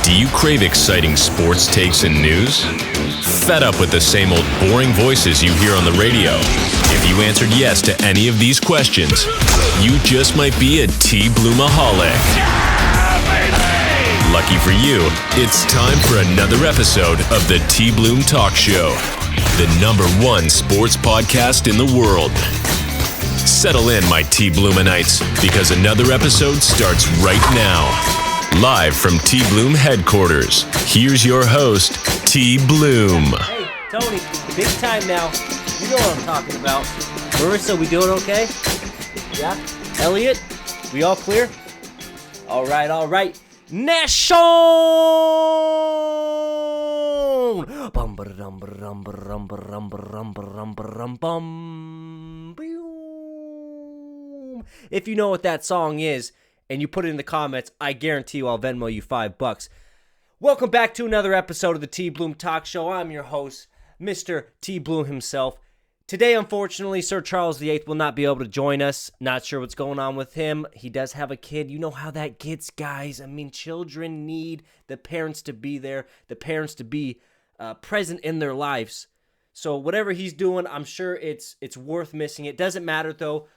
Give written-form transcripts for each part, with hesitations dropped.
Do you crave exciting sports takes and news? Fed up with the same old boring voices you hear on the radio? If you answered yes to any of these questions, you just might be a TBloomaholic. Lucky for you, it's time for another episode of the TBloom Talk Show, the #1 sports podcast in the world. Settle in, my TBloomanites, because another episode starts right now. Live from TBloom headquarters, here's your host, TBloom. Hey, Tony, big time now. You know what I'm talking about. Marissa, we doing okay? Yeah? Elliot, we all clear? All right. Nation! If you know what that song is, and you put it in the comments, I guarantee you I'll Venmo you $5. Welcome back to another episode of the TBloom Talk Show. I'm your host, Mr. TBloom himself. Today, unfortunately, Sir Charles VIII will not be able to join us. Not sure what's going on with him. He does have a kid. You know how that gets, guys. I mean, children need the parents to be there, the parents to be present in their lives. So whatever he's doing, I'm sure it's worth missing. It doesn't matter, though.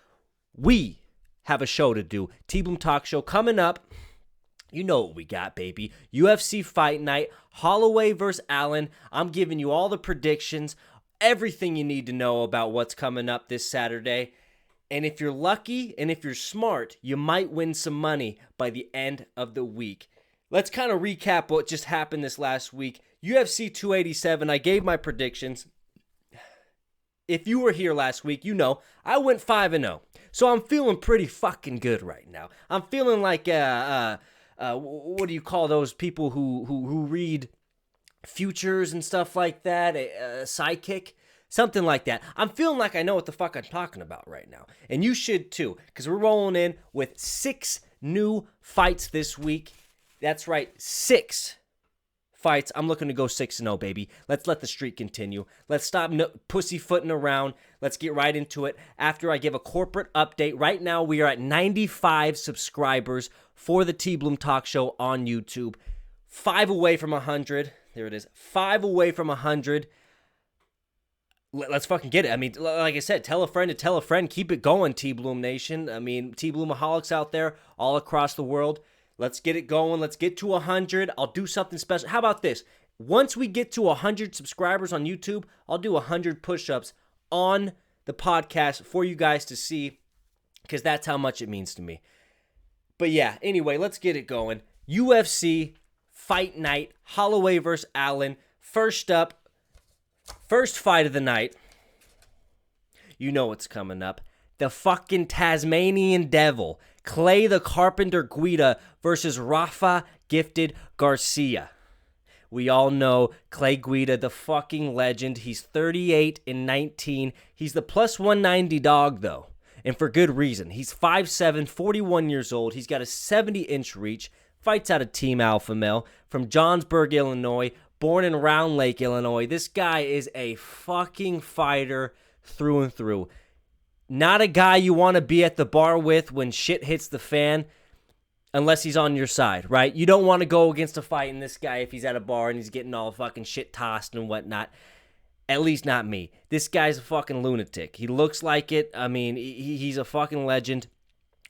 We have a show to do. TBloom Talk Show coming up. You know what we got, baby. UFC Fight Night, Holloway versus Allen. I'm giving you all the predictions, everything you need to know about what's coming up this Saturday. And if you're lucky and if you're smart, you might win some money by the end of the week. Let's kind of recap what just happened this last week. UFC 287, I gave my predictions. If you were here last week, you know I went 5-0. So I'm feeling pretty fucking good right now. I'm feeling like what do you call those people who read futures and stuff like that? A sidekick, something like that. I'm feeling like I know what the fuck I'm talking about right now, and you should too, because we're rolling in with 6 new fights this week. That's right, 6 fights. I'm looking to go 6-0, baby. Let's let the streak continue. Let's stop pussyfooting around. Let's get right into it. After I give a corporate update, right now we are at 95 subscribers for the TBloom Talk Show on YouTube. 5 away from 100. There it is. 5 away from 100. Let's fucking get it. I mean, like I said, tell a friend to tell a friend. Keep it going, TBloom Nation. I mean, TBloomaholics out there all across the world. Let's get it going. Let's get to 100. I'll do something special. How about this? Once we get to 100 subscribers on YouTube, I'll do 100 push-ups on the podcast for you guys to see, because that's how much it means to me. But yeah, anyway, let's get it going. UFC Fight Night, Holloway versus Allen. First up, first fight of the night. You know what's coming up. The fucking Tasmanian Devil, Clay the Carpenter Guida versus Rafa Gifted Garcia. We all know Clay Guida, the fucking legend. He's 38-19. He's the plus 190 dog, though, and for good reason. He's 5'7", 41 years old. He's got a 70-inch reach. Fights out of Team Alpha Male from Johnsburg, Illinois. Born in Round Lake, Illinois. This guy is a fucking fighter through and through. Not a guy you want to be at the bar with when shit hits the fan, unless he's on your side, right? You don't want to go against a fight in this guy if he's at a bar and he's getting all fucking shit tossed and whatnot. At least not me. This guy's a fucking lunatic. He looks like it. I mean, he's a fucking legend.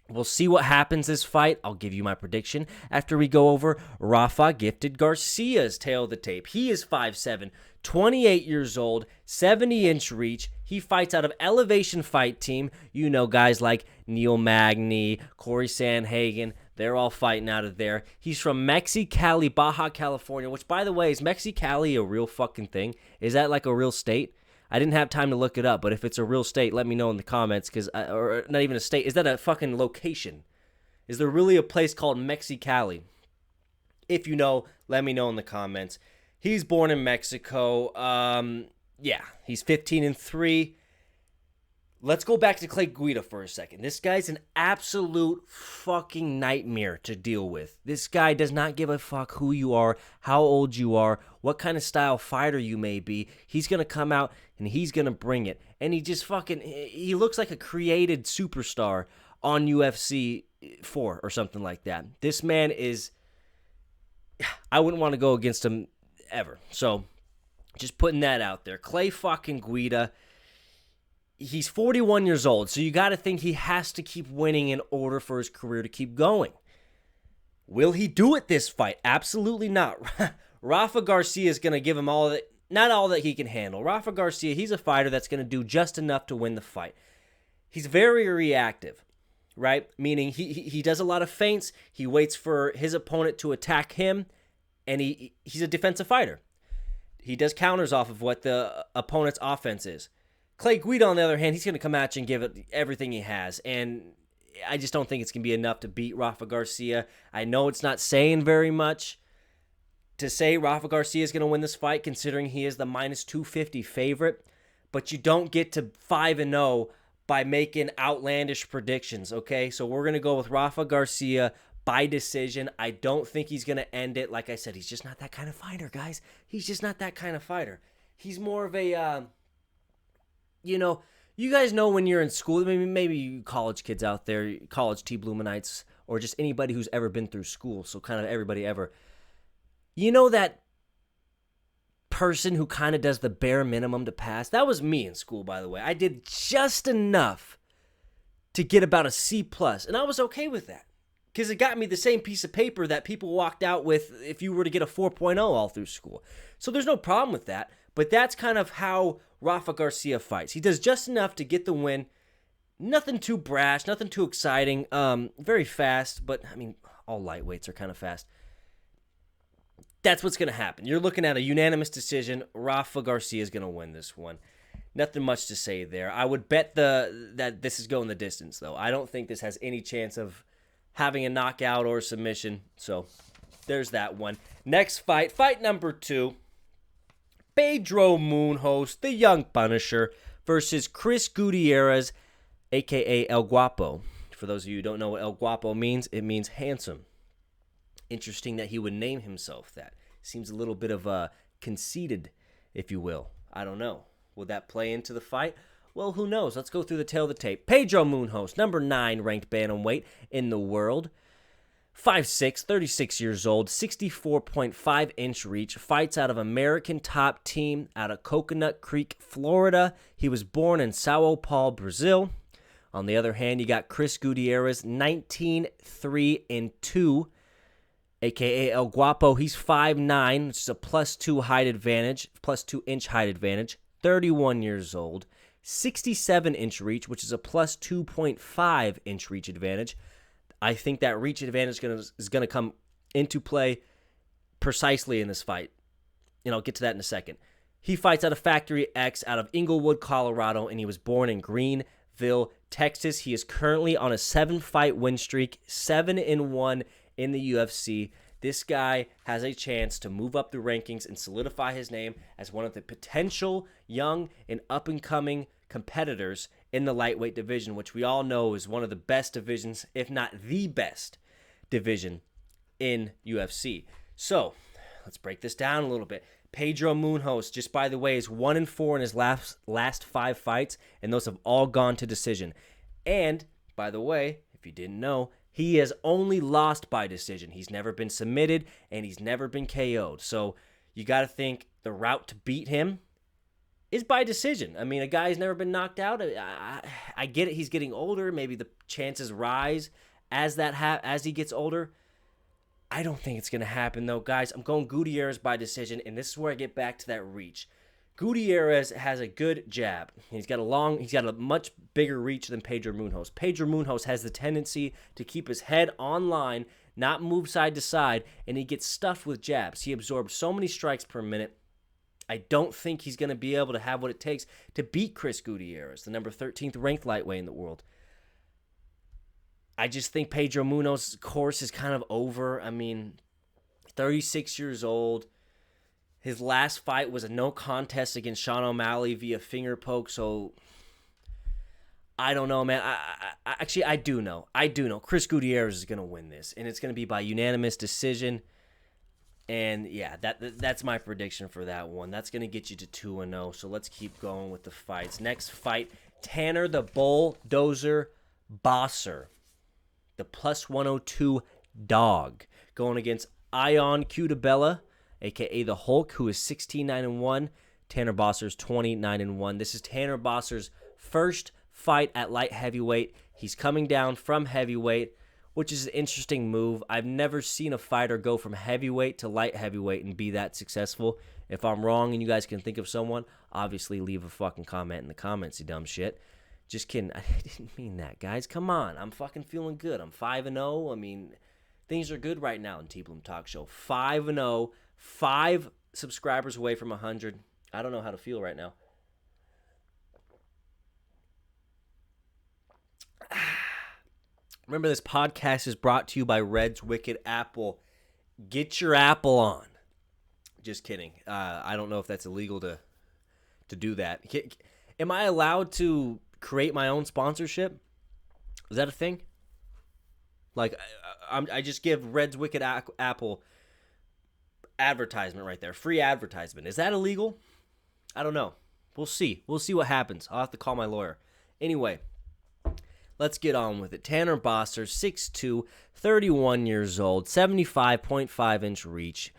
We'll see what happens this fight. I'll give you my prediction after we go over Rafa Gifted Garcia's tail of the tape. He is 5'7", 28 years old, 70-inch reach. He fights out of Elevation Fight Team. You know, guys like Neil Magny, Corey Sandhagen. They're all fighting out of there. He's from Mexicali, Baja California, which, by the way, is Mexicali a real fucking thing? Is that like a real state? I didn't have time to look it up, but if it's a real state, let me know in the comments, or not even a state. Is that a fucking location? Is there really a place called Mexicali? If you know, let me know in the comments. He's born in Mexico. Yeah, he's 15-3. Let's go back to Clay Guida for a second. This guy's an absolute fucking nightmare to deal with. This guy does not give a fuck who you are, how old you are, what kind of style fighter you may be. He's going to come out and he's going to bring it. And he looks like a created superstar on UFC 4 or something like that. This man is I wouldn't want to go against him ever. So, just putting that out there. Clay fucking Guida, he's 41 years old, so you got to think he has to keep winning in order for his career to keep going. Will he do it this fight? Absolutely not. Rafa Garcia is going to give him not all that he can handle. Rafa Garcia, he's a fighter that's going to do just enough to win the fight. He's very reactive, right? Meaning he does a lot of feints. He waits for his opponent to attack him, and he's a defensive fighter. He does counters off of what the opponent's offense is. Clay Guida, on the other hand, he's going to come at you and give it everything he has, and I just don't think it's going to be enough to beat Rafa Garcia. I know it's not saying very much to say Rafa Garcia is going to win this fight, considering he is the minus 250 favorite, but you don't get to 5-0 by making outlandish predictions, okay? So we're going to go with Rafa Garcia by decision. I don't think he's going to end it. Like I said, he's just not that kind of fighter, guys. He's just not that kind of fighter. He's more of a, you guys know when you're in school, maybe you college kids out there, college TBloomanites, or just anybody who's ever been through school, so kind of everybody ever. You know that person who kind of does the bare minimum to pass? That was me in school, by the way. I did just enough to get about a C+, and I was okay with that because it got me the same piece of paper that people walked out with if you were to get a 4.0 all through school. So there's no problem with that, but that's kind of how Rafa Garcia fights. He does just enough to get the win. Nothing too brash, nothing too exciting. Very fast, but all lightweights are kind of fast. That's what's going to happen. You're looking at a unanimous decision. Rafa Garcia is going to win this one. Nothing much to say there. I would bet that this is going the distance, though. I don't think this has any chance of having a knockout or a submission. So there's that one. Next fight number 2. Pedro Munhoz, the Young Punisher, versus Chris Gutierrez, a.k.a. El Guapo. For those of you who don't know what El Guapo means, it means handsome. Interesting that he would name himself that. Seems a little bit of conceited, if you will. I don't know. Will that play into the fight? Well, who knows? Let's go through the tail of the tape. Pedro Munhoz, number 9 ranked bantamweight in the world. 5'6", 36 years old, 64.5-inch reach, fights out of American Top Team out of Coconut Creek, Florida. He was born in Sao Paulo, Brazil. On the other hand, you got Chris Gutierrez, 19-3-2, a.k.a. El Guapo. He's 5'9", which is a +2 height advantage, +2-inch height advantage, 31 years old, 67-inch reach, which is a +2.5-inch reach advantage. I think that reach advantage is going to come into play precisely in this fight. And I'll get to that in a second. He fights out of Factory X out of Inglewood, Colorado, and he was born in Greenville, Texas. He is currently on a 7-fight win streak, 7-1 in the UFC. This guy has a chance to move up the rankings and solidify his name as one of the potential young and up-and-coming competitors in the lightweight division, which we all know is one of the best divisions, if not the best division in UFC. So, let's break this down a little bit. Pedro Munhoz, just by the way, is 1-4 in his last 5 fights, and those have all gone to decision. And, by the way, if you didn't know, he has only lost by decision. He's never been submitted, and he's never been KO'd. So, you got to think the route to beat him is by decision. A guy's never been knocked out. I get it. He's getting older. Maybe the chances rise as he gets older. I don't think it's going to happen, though, guys. I'm going Gutierrez by decision, and this is where I get back to that reach. Gutierrez has a good jab. He's got a much bigger reach than Pedro Munhoz. Pedro Munhoz has the tendency to keep his head on line, not move side to side, and he gets stuffed with jabs. He absorbs so many strikes per minute. I don't think he's going to be able to have what it takes to beat Chris Gutierrez, the number 13th ranked lightweight in the world. I just think Pedro Munhoz's course is kind of over. 36 years old. His last fight was a no contest against Sean O'Malley via finger poke, so I don't know, man. I do know. Chris Gutierrez is going to win this, and it's going to be by unanimous decision. And yeah, that's my prediction for that one. That's going to get you to 2-0. So let's keep going with the fights. Next fight, Tanner the Bulldozer Bosser, the +102 dog, going against Ion Cutabella, a.k.a. the Hulk, who is 16-9-1. Tanner Boser's 20-9-1. This is Tanner Boser's first fight at light heavyweight. He's coming down from heavyweight, which is an interesting move. I've never seen a fighter go from heavyweight to light heavyweight and be that successful. If I'm wrong and you guys can think of someone, obviously leave a fucking comment in the comments, you dumb shit. Just kidding. I didn't mean that, guys. Come on. I'm fucking feeling good. I'm 5-0. I mean, things are good right now in TBloom Talk Show. 5-0. 5 subscribers away from 100. I don't know how to feel right now. Remember, this podcast is brought to you by Red's Wicked Apple. Get your apple on. Just kidding. I don't know if that's illegal to do that. Am I allowed to create my own sponsorship? Is that a thing? Like, I just give Red's Wicked Apple advertisement right there. Free advertisement. Is that illegal? I don't know. We'll see. We'll see what happens. I'll have to call my lawyer. Anyway, let's get on with it. Tanner Boser, 6'2", 31 years old, 75.5-inch reach.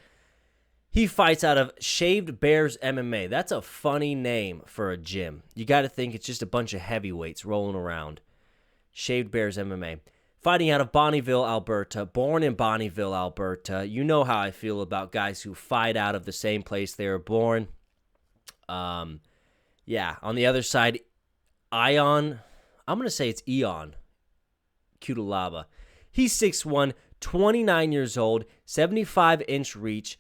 He fights out of Shaved Bears MMA. That's a funny name for a gym. You got to think it's just a bunch of heavyweights rolling around. Shaved Bears MMA. Fighting out of Bonneville, Alberta. Born in Bonneville, Alberta. You know how I feel about guys who fight out of the same place they were born. Yeah, on the other side, Ion, I'm going to say it's Ion Cutelaba. He's 6'1", 29 years old, 75-inch reach.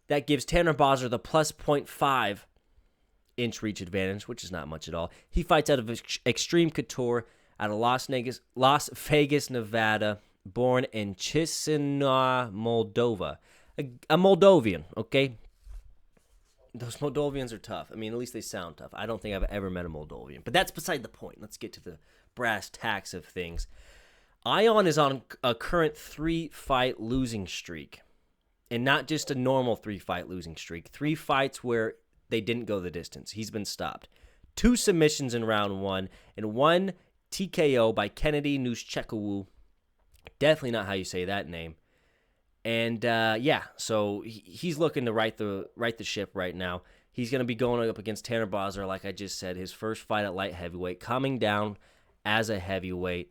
That gives Tanner Boser the plus 0.5-inch reach advantage, which is not much at all. He fights out of Extreme Couture out of Las Vegas, Nevada, born in Chisinau, Moldova. A Moldovan, okay? Those Moldovians are tough. I mean, at least they sound tough. I don't think I've ever met a Moldovan. But that's beside the point. Let's get to the brass tacks of things. Ion is on a current 3-fight losing streak. And not just a normal 3-fight losing streak. 3 fights where they didn't go the distance. He's been stopped. 2 submissions in round 1. And 1 TKO by Kennedy Nushchekawu. Definitely not how you say that name. And, yeah, so he's looking to right the ship right now. He's going to be going up against Tanner Boser, like I just said, his first fight at light heavyweight, coming down as a heavyweight.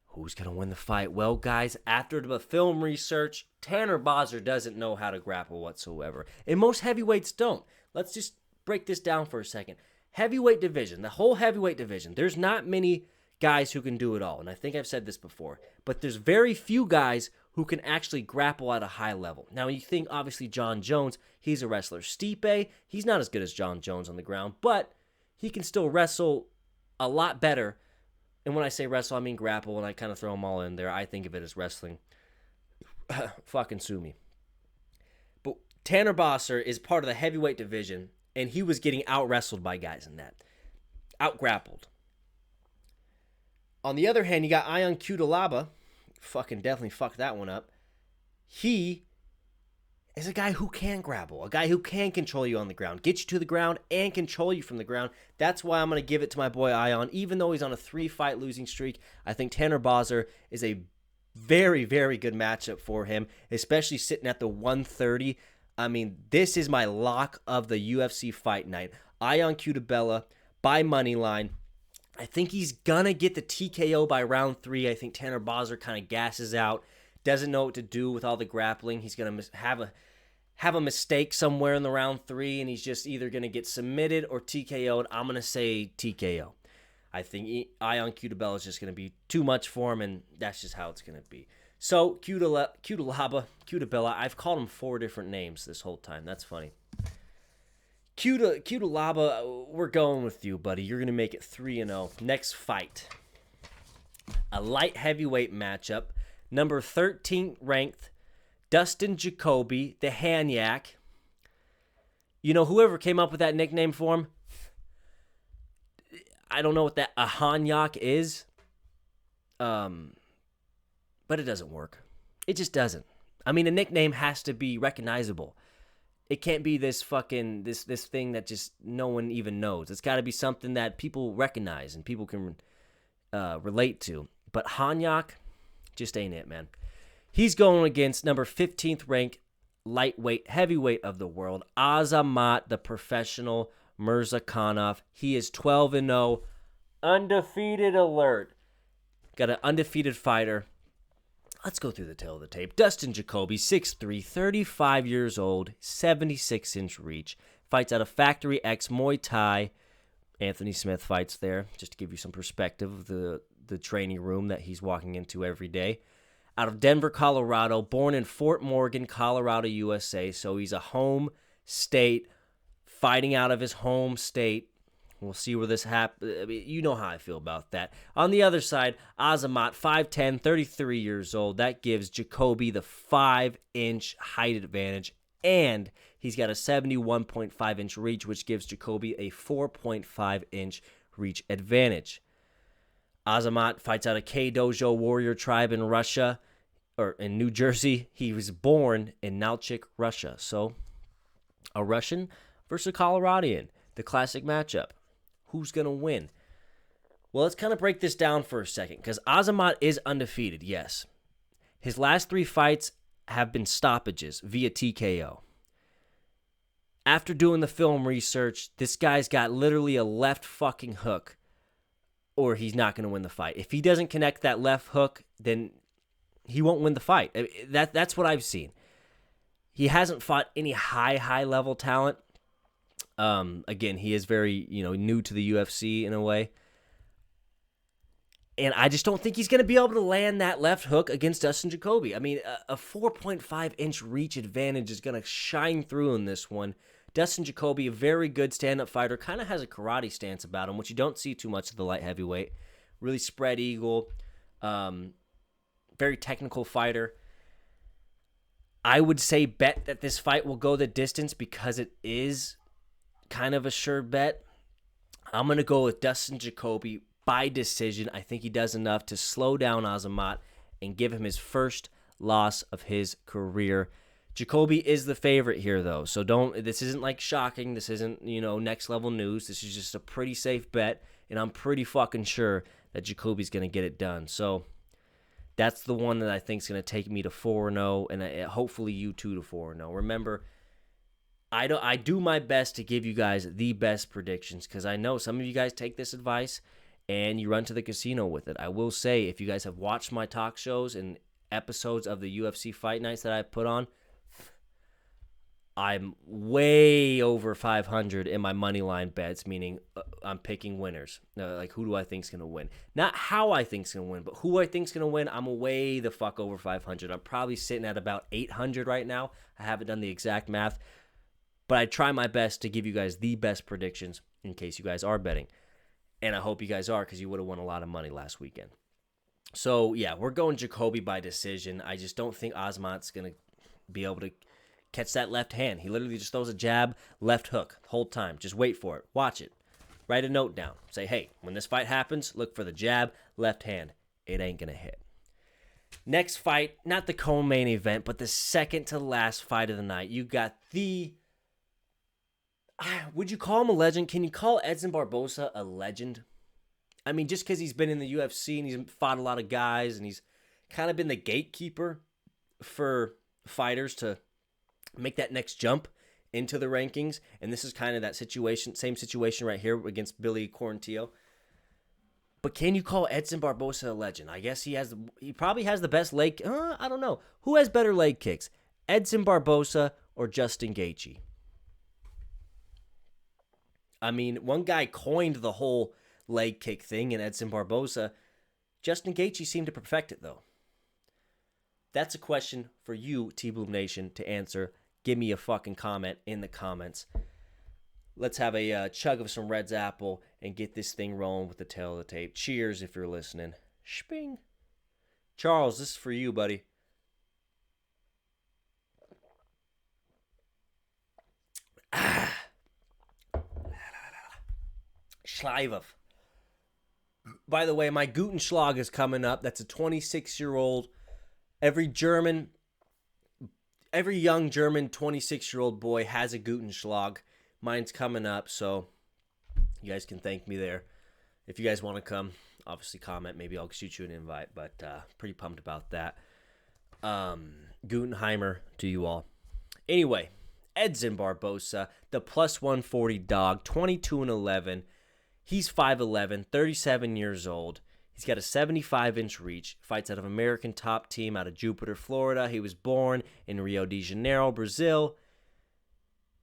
Who's going to win the fight? Well, guys, after the film research, Tanner Boser doesn't know how to grapple whatsoever. And most heavyweights don't. Let's just break this down for a second. Heavyweight division, the whole heavyweight division, there's not many guys who can do it all. And I think I've said this before. But there's very few guys who can actually grapple at a high level. Now, you think, obviously, John Jones, he's a wrestler. Stipe, he's not as good as John Jones on the ground, but he can still wrestle a lot better. And when I say wrestle, I mean grapple, and I kind of throw them all in there. I think of it as wrestling. Fucking sue me. But Tanner Boser is part of the heavyweight division, and he was getting out-wrestled by guys in that. Out-grappled. On the other hand, you got Ion Cutelaba. Fucking definitely fucked that one up. He is a guy who can grapple, a guy who can control you on the ground, get you to the ground, and control you from the ground. That's why I'm going to give it to my boy Ion. Even though he's on a 3-fight losing streak, I think Tanner Boser is a very, very good matchup for him, especially sitting at the 130. I mean, this is my lock of the UFC Fight Night. Ion Cutelaba by money line. I think he's going to get the TKO by round 3. I think Tanner Boser kind of gasses out, doesn't know what to do with all the grappling. He's going to have a mistake somewhere in the round 3, and he's just either going to get submitted or TKO'd. I'm going to say TKO. I think Ion Cutelaba is just going to be too much for him, and that's just how it's going to be. So, Cutelaba, I've called him 4 different names this whole time. That's funny. Cutelaba, we're going with you, buddy. You're going to make it 3-0. Next fight. A light heavyweight matchup. Number 13 ranked, Dustin Jacoby, the Hanyak. You know, whoever came up with that nickname for him, I don't know what a Hanyak is. But it doesn't work. It just doesn't. I mean, a nickname has to be recognizable. It can't be this fucking, this thing that just no one even knows. It's got to be something that people recognize and people can relate to. But Hanyak just ain't it, man. He's going against number 15th ranked lightweight heavyweight of the world, Azamat, the professional Mirzakhanov. He is 12-0, undefeated alert. Got an undefeated fighter. Let's go through the tail of the tape. Dustin Jacoby, 6'3", 35 years old, 76-inch reach. Fights out of Factory X Muay Thai. Anthony Smith fights there, just to give you some perspective of the training room that he's walking into every day. Out of Denver, Colorado, born in Fort Morgan, Colorado, USA. So he's a home state, fighting out of his home state. We'll see where this happens. I mean, you know how I feel about that. On the other side, Azamat, 5'10", 33 years old. That gives Jacoby the 5-inch height advantage, and he's got a 71.5-inch reach, which gives Jacoby a 4.5-inch reach advantage. Azamat fights out of K-Dojo Warrior Tribe in Russia, or in New Jersey. He was born in Nalchik, Russia. So, a Russian versus a Coloradian, the classic matchup. Who's going to win? Well, let's kind of break this down for a second, because Azamat is undefeated, yes. His last 3 fights have been stoppages via TKO. After doing the film research, this guy's got literally a left fucking hook, or he's not going to win the fight. If he doesn't connect that left hook, then he won't win the fight. That's what I've seen. He hasn't fought any high level talent. Again, he is very, new to the UFC in a way. And I just don't think he's going to be able to land that left hook against Dustin Jacoby. I mean, a 4.5-inch reach advantage is going to shine through in this one. Dustin Jacoby, a very good stand-up fighter, kind of has a karate stance about him, which you don't see too much of the light heavyweight. Really spread eagle, very technical fighter. I would say bet that this fight will go the distance because it is kind of a sure bet. I'm going to go with Dustin Jacoby by decision. I think he does enough to slow down Azamat and give him his first loss of his career. Jacoby is the favorite here, though, so this isn't like shocking. This isn't, next level news. This is just a pretty safe bet, and I'm pretty fucking sure that Jacoby's going to get it done. So that's the one that I think is going to take me to 4-0, and hopefully you too to 4-0. Remember, I do my best to give you guys the best predictions, because I know some of you guys take this advice and you run to the casino with it. I will say, if you guys have watched my talk shows and episodes of the UFC Fight Nights that I put on, I'm way over 500 in my money line bets, meaning I'm picking winners. Like, who do I think is going to win? Not how I think is going to win, but who I think is going to win. I'm way the fuck over 500. I'm probably sitting at about 800 right now. I haven't done the exact math, but I try my best to give you guys the best predictions in case you guys are betting. And I hope you guys are, because you would have won a lot of money last weekend. So, yeah, we're going Jacoby by decision. I just don't think Azamat's going to be able to catch that left hand. He literally just throws a jab, left hook the whole time. Just wait for it. Watch it. Write a note down. Say, hey, when this fight happens, look for the jab, left hand. It ain't going to hit. Next fight, not the co-main event, but the second to last fight of the night. You got the... Would you call him a legend? Can you call Edson Barboza a legend? I mean, just because he's been in the UFC and he's fought a lot of guys and he's kind of been the gatekeeper for fighters to make that next jump into the rankings. And this is kind of that situation, same situation right here against Billy Quarantillo. But can you call Edson Barboza a legend? I guess he probably has the best leg. I don't know. Who has better leg kicks? Edson Barboza or Justin Gaethje? I mean, one guy coined the whole leg kick thing in Edson Barboza. Justin Gaethje seemed to perfect it, though. That's a question for you, TBloom Nation, to answer. Give me a fucking comment in the comments. Let's have a chug of some Red's Apple and get this thing rolling with the tail of the tape. Cheers if you're listening. Sping. Charles, this is for you, buddy. Schleiwolf. By the way, my Gutenschlag is coming up. That's a 26-year-old. Every young German 26-year-old boy has a Gutenschlag. Mine's coming up, so you guys can thank me there. If you guys want to come, obviously comment. Maybe I'll shoot you an invite, but pretty pumped about that. Gutenheimer to you all. Anyway, Edson Barboza, the plus 140 dog, 22-11. He's 5'11", 37 years old. He's got a 75-inch reach. Fights out of American Top Team out of Jupiter, Florida. He was born in Rio de Janeiro, Brazil.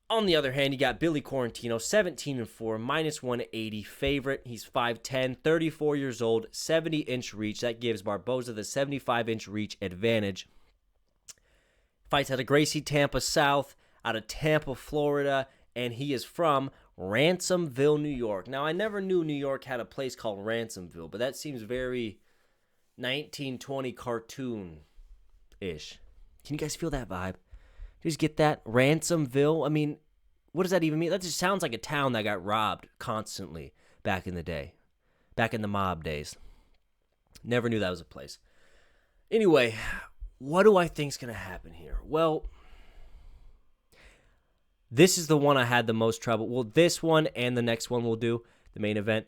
On the other hand, you got Billy Quarantino, 17-4, minus 180 favorite. He's 5'10", 34 years old, 70-inch reach. That gives Barboza the 75-inch reach advantage. Fights out of Gracie, Tampa South, out of Tampa, Florida, and he is from Ransomville, New York. Now, I never knew New York had a place called Ransomville, but that seems very 1920 cartoon-ish. Can you guys feel that vibe? You just get that? Ransomville? I mean, what does that even mean? That just sounds like a town that got robbed constantly back in the day. Back in the mob days. Never knew that was a place. Anyway, what do I think's going to happen here? Well, this is the one I had the most trouble. Well, this one and the next one we'll do, the main event.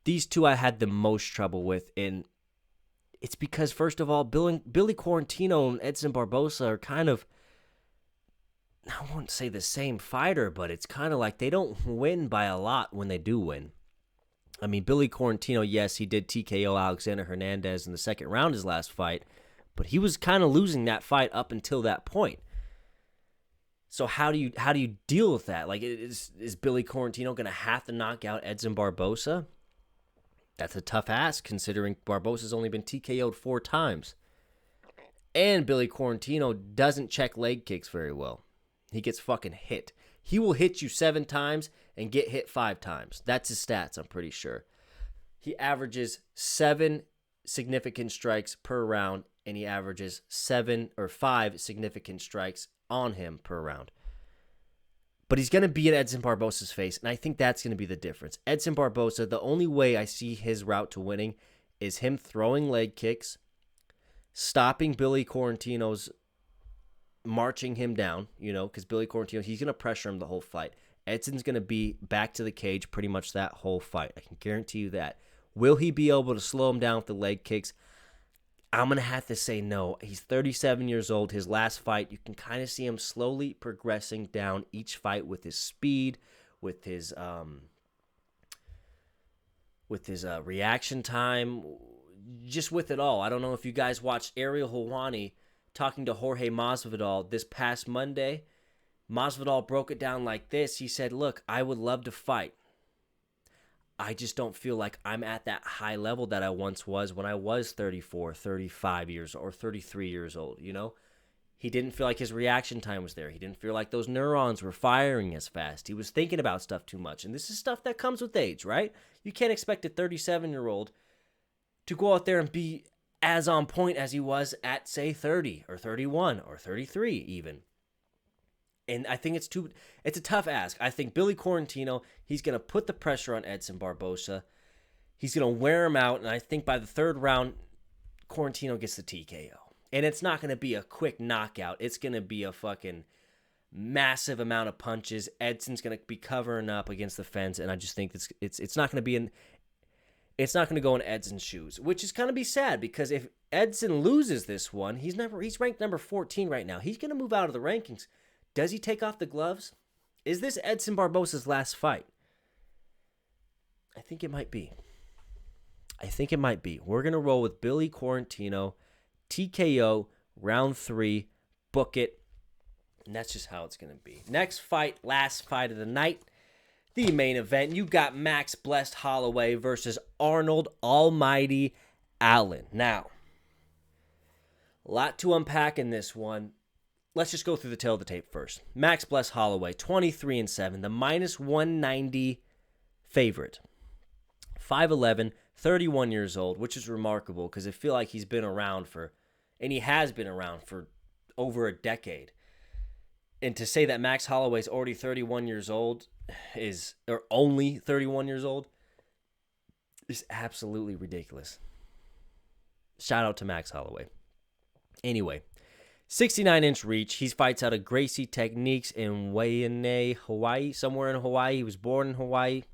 These two I had the most trouble with, and it's because, first of all, Billy Quarantino and Edson Barboza are kind of, I won't say the same fighter, but it's kind of like they don't win by a lot when they do win. I mean, Billy Quarantino, yes, he did TKO Alexander Hernandez in the second round his last fight, but he was kind of losing that fight up until that point. So how do you deal with that? Like, is Billy Quarantino going to have to knock out Edson Barboza? That's a tough ask, considering Barboza's only been TKO'd 4 times. And Billy Quarantino doesn't check leg kicks very well. He gets fucking hit. He will hit you 7 times and get hit 5 times. That's his stats, I'm pretty sure. He averages 7 significant strikes per round, and he averages 7 or 5 significant strikes on him per round. But he's going to be in Edson Barboza's face, and I think that's going to be the difference. Edson Barboza, the only way I see his route to winning is him throwing leg kicks, stopping Billy Quarantino's marching him down, because Billy Quarantino, he's going to pressure him the whole fight. Edson's going to be back to the cage pretty much that whole fight. I can guarantee you that. Will he be able to slow him down with the leg kicks? I'm going to have to say no. He's 37 years old. His last fight, you can kind of see him slowly progressing down each fight with his speed, with his reaction time, just with it all. I don't know if you guys watched Ariel Helwani talking to Jorge Masvidal this past Monday. Masvidal broke it down like this. He said, look, I would love to fight. I just don't feel like I'm at that high level that I once was when I was 34, 35 years or 33 years old, He didn't feel like his reaction time was there. He didn't feel like those neurons were firing as fast. He was thinking about stuff too much. And this is stuff that comes with age, right? You can't expect a 37-year-old to go out there and be as on point as he was at, say, 30 or 31 or 33 even. And I think it's a tough ask. I think Billy Quarantino, he's going to put the pressure on Edson Barboza. He's going to wear him out, and I think by the 3rd round, Quarantino gets the TKO. And it's not going to be a quick knockout. It's going to be a fucking massive amount of punches. Edson's going to be covering up against the fence, and I just think it's not going to be it's not going to go in Edson's shoes, which is going to be sad because if Edson loses this one, he's ranked number 14 right now. He's going to move out of the rankings. Does he take off the gloves? Is this Edson Barboza's last fight? I think it might be. We're going to roll with Billy Quarantino, TKO, round 3, book it. And that's just how it's going to be. Next fight, last fight of the night, the main event. You got Max Blessed Holloway versus Arnold Almighty Allen. Now, a lot to unpack in this one. Let's just go through the tail of the tape first. Max Bless Holloway, 23-7, the minus 190 favorite. 5'11", 31 years old, which is remarkable because I feel like he's been around and he has been around for over a decade. And to say that Max Holloway's already 31 years old or only 31 years old is absolutely ridiculous. Shout out to Max Holloway. Anyway, 69-inch reach. He fights out of Gracie Techniques in Waianae, Hawaii. Somewhere in Hawaii. He was born in Hawaii.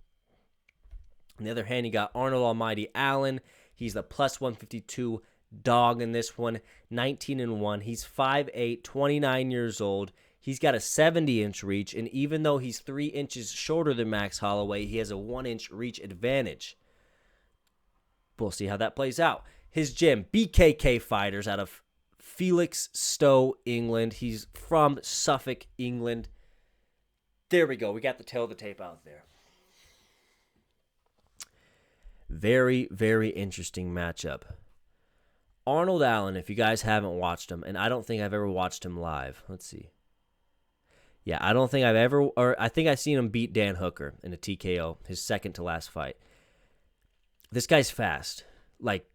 On the other hand, you got Arnold Almighty Allen. He's the plus 152 dog in this one, 19-1. He's 5'8", 29 years old. He's got a 70-inch reach, and even though he's 3 inches shorter than Max Holloway, he has a 1-inch reach advantage. We'll see how that plays out. His gym, BKK Fighters out of Felixstowe, England. He's from Suffolk, England. There we go. We got the tail of the tape out there. Very, very interesting matchup. Arnold Allen, if you guys haven't watched him, and I don't think I've ever watched him live. Let's see. Yeah, I don't think I've ever, or I think I've seen him beat Dan Hooker in a TKO, his second to last fight. This guy's fast, like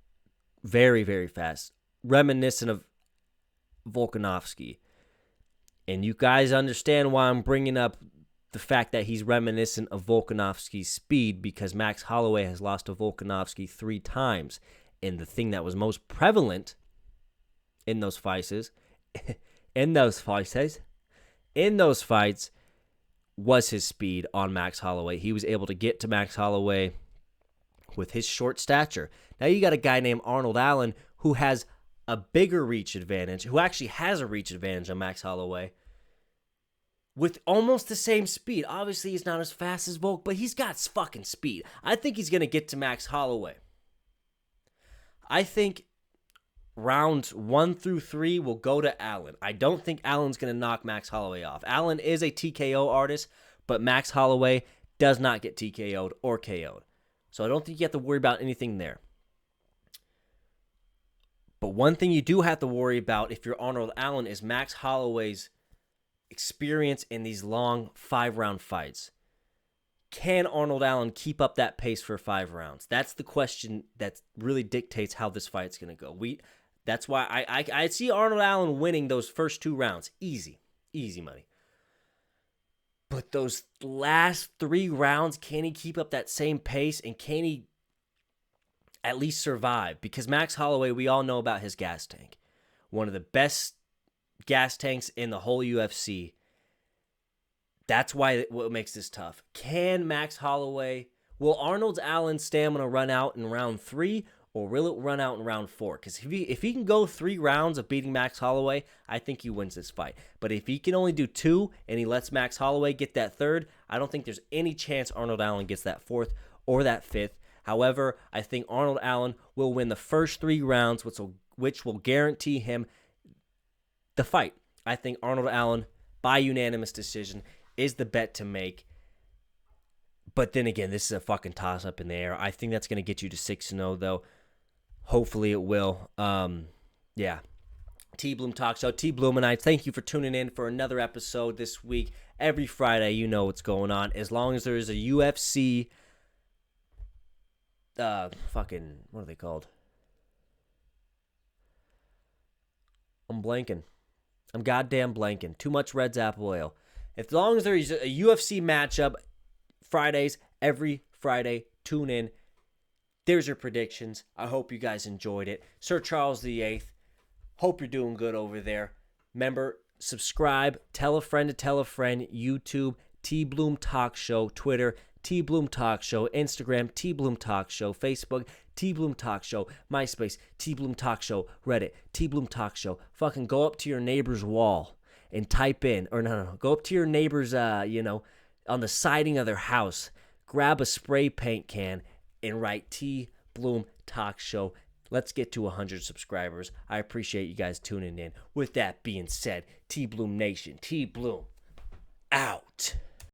very, very fast, reminiscent of Volkanovski. And you guys understand why I'm bringing up the fact that he's reminiscent of Volkanovski's speed, because Max Holloway has lost to Volkanovski 3 times. And the thing that was most prevalent in those fights was his speed on Max Holloway. He was able to get to Max Holloway with his short stature. Now you got a guy named Arnold Allen who has a bigger reach advantage, who actually has a reach advantage on Max Holloway with almost the same speed. Obviously, he's not as fast as Volk, but he's got fucking speed. I think he's going to get to Max Holloway. I think rounds 1 through 3 will go to Allen. I don't think Allen's going to knock Max Holloway off. Allen is a TKO artist, but Max Holloway does not get TKO'd or KO'd. So I don't think you have to worry about anything there. But one thing you do have to worry about if you're Arnold Allen is Max Holloway's experience in these long 5-round fights. Can Arnold Allen keep up that pace for 5 rounds? That's the question that really dictates how this fight's going to go. That's why I see Arnold Allen winning those first 2 rounds. Easy money. But those last 3 rounds, can he keep up that same pace, and can he at least survive? Because Max Holloway, we all know about his gas tank. One of the best gas tanks in the whole UFC. That's what makes this tough. Can Max Holloway, will Arnold Allen's stamina run out in round 3, or will it run out in round 4? Because if he can go 3 rounds of beating Max Holloway, I think he wins this fight. But if he can only do 2 and he lets Max Holloway get that 3rd, I don't think there's any chance Arnold Allen gets that 4th or that 5th. However, I think Arnold Allen will win the first 3 rounds, which will guarantee him the fight. I think Arnold Allen, by unanimous decision, is the bet to make. But then again, this is a fucking toss-up in the air. I think that's going to get you to 6-0, though. Hopefully it will. Yeah. TBloom Talk Show. TBloom and I, thank you for tuning in for another episode this week. Every Friday, you know what's going on. As long as there is a UFC... what are they called? I'm blanking. I'm goddamn blanking. Too much Red's apple oil. As long as there's a UFC matchup, Fridays, every Friday, tune in. There's your predictions. I hope you guys enjoyed it. Sir Charles VIII, hope you're doing good over there. Remember, subscribe, tell a friend to tell a friend, YouTube, TBloom Talk Show, Twitter, TBloom Talk Show, Instagram, TBloom Talk Show, Facebook, TBloom Talk Show, MySpace, TBloom Talk Show, Reddit, TBloom Talk Show. Fucking go up to your neighbor's wall and type in, or no, go up to your neighbor's, on the siding of their house, grab a spray paint can and write TBloom Talk Show. Let's get to 100 subscribers. I appreciate you guys tuning in. With that being said, TBloom Nation, TBloom out.